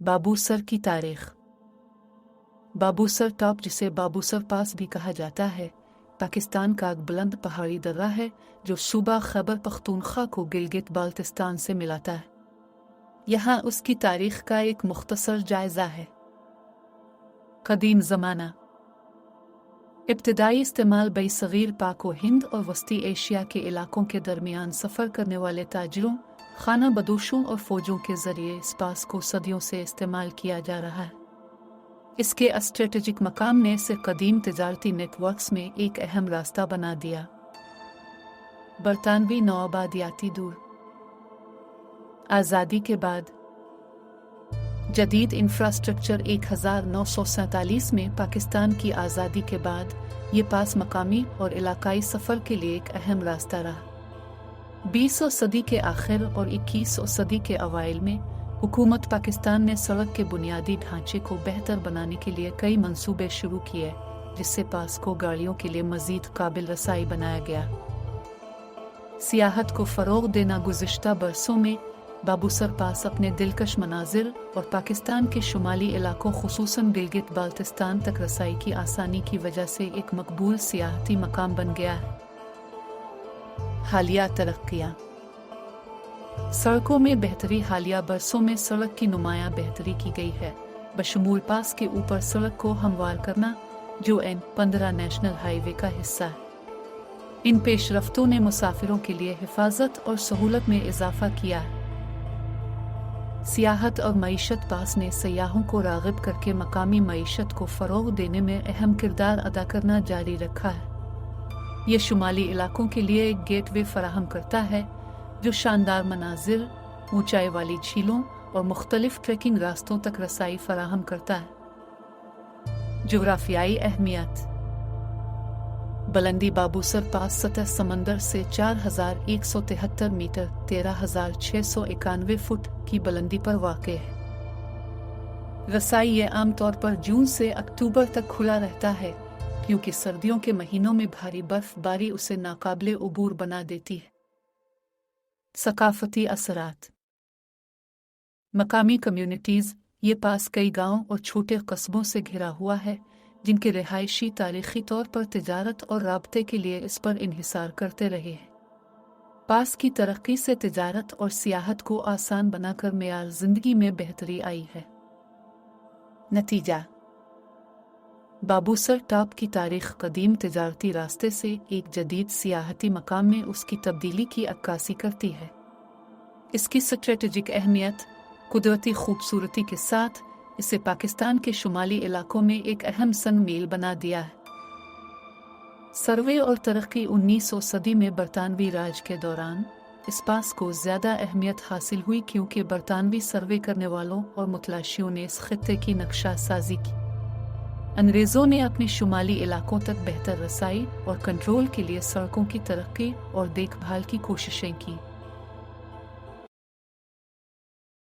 बाबूसर की तारीख। बाबूसर टॉप, जिसे बाबूसर पास भी कहा जाता है, पाकिस्तान का एक बुलंद पहाड़ी दर्रा है जो सूबा खैबर पख्तूनख्वा को गिलगित बाल्टिस्तान से मिलाता है। यहाँ उसकी तारीख का एक मुख्तसर जायजा है। कदीम ज़माना। इब्तदाई इस्तेमाल बरसगीर पाक व हिंद और वस्ती एशिया के इलाकों के दरमियान सफ़र करने वाले ताजिरों, खाना बदोशों और फ़ौजों के ज़रिए इस पास को सदियों से इस्तेमाल किया जा रहा है। इसके स्ट्रेटेजिक मकाम ने इसे कदीम तिजारती नेटवर्क्स में एक अहम रास्ता बना दिया। बरतानवी नौआबादियाती दूर। आज़ादी के बाद जदीद इंफ्रास्ट्रक्चर 1947 में पाकिस्तान की आज़ादी के बाद ये पास मकामी और इलाकाई सफ़र के लिए एक अहम रास्ता रहा। 20वीं सदी के आखिर और 21वीं सदी के अवाइल में हुकूमत पाकिस्तान ने सड़क के बुनियादी ढांचे को बेहतर बनाने के लिए कई मंसूबे शुरू किए, जिससे पास को गाड़ियों के लिए मज़ीद काबिल रसाई बनाया गया। सियाहत को फ़रोग़ देना। गुज़िश्ता बरसों में बाबूसर पास अपने दिलकश मनाजिर और पाकिस्तान के शुमाली इलाकों ख़ुसूसन गिलगित बाल्टिस्तान तक रसाई की आसानी की वजह से एक मकबूल सियाहती मकाम बन गया है। हालिया तरक्कियाँ। सड़कों में बेहतरी। हालिया बरसों में सड़क की नुमायां बेहतरी की गई है, बशमूल पास के ऊपर सड़क को हमवार करना, जो N15 नेशनल हाईवे का हिस्सा है। इन पेशरफ्तों ने मुसाफिरों के लिए हिफाजत और सहूलत में इजाफा किया है। सियाहत और मईशत। पास ने सयाहों को राग़िब करके मकामी मईशत को फ़रोग़ देने में अहम किरदार अदा करना जारी रखा है। ये शुमाली इलाकों के लिए एक गेटवे फराहम करता है जो शानदार मनाजिर, ऊंचाई वाली झीलों और मुख्तलिफ ट्रेकिंग रास्तों तक रसाई फराहम करता है। जोग्राफियाई अहमियत। बुलंदी। बाबूसर पास सतह समंदर से 4173 मीटर 13,691 फुट की बुलंदी पर वाक़ है। रसाई ये आम तौर पर जून से अक्टूबर तक खुला रहता है, क्योंकि सर्दियों के महीनों में भारी बर्फबारी उसे नाकाबिले उबूर बना देती है। सकाफती असरात। मकामी कम्युनिटीज़। ये पास कई गांवों और छोटे कस्बों से घिरा हुआ है, जिनके रिहायशी तारीख़ी तौर पर तिजारत और राब्ते के लिए इस पर इन्हिसार करते रहे हैं। पास की तरक्की से तिजारत और सियाहत को आसान बनाकर मेयार ज़िंदगी में बेहतरी आई है। नतीजा। बाबूसर टॉप की तारीख़ कदीम तिजारती रास्ते से एक जदीद सियाहती मकाम में उसकी तब्दीली की अक्कासी करती है। इसकी स्ट्रेटेजिक अहमियत, कुदरती खूबसूरती के साथ इसे पाकिस्तान के शुमाली इलाकों में एक अहम सन मील बना दिया है। सर्वे और तरक्की। 19वीं सदी में बरतानवी राज के दौरान इस पास को ज़्यादा अहमियत हासिल हुई, क्योंकि बरतानवी सर्वे करने वालों और मुतलाशियों ने इस खित्ते की नक्शा साजी की। अंग्रेज़ों ने अपने शुमाली इलाकों तक बेहतर रसाई और कंट्रोल के लिए सड़कों की तरक्की और देखभाल की कोशिशें की।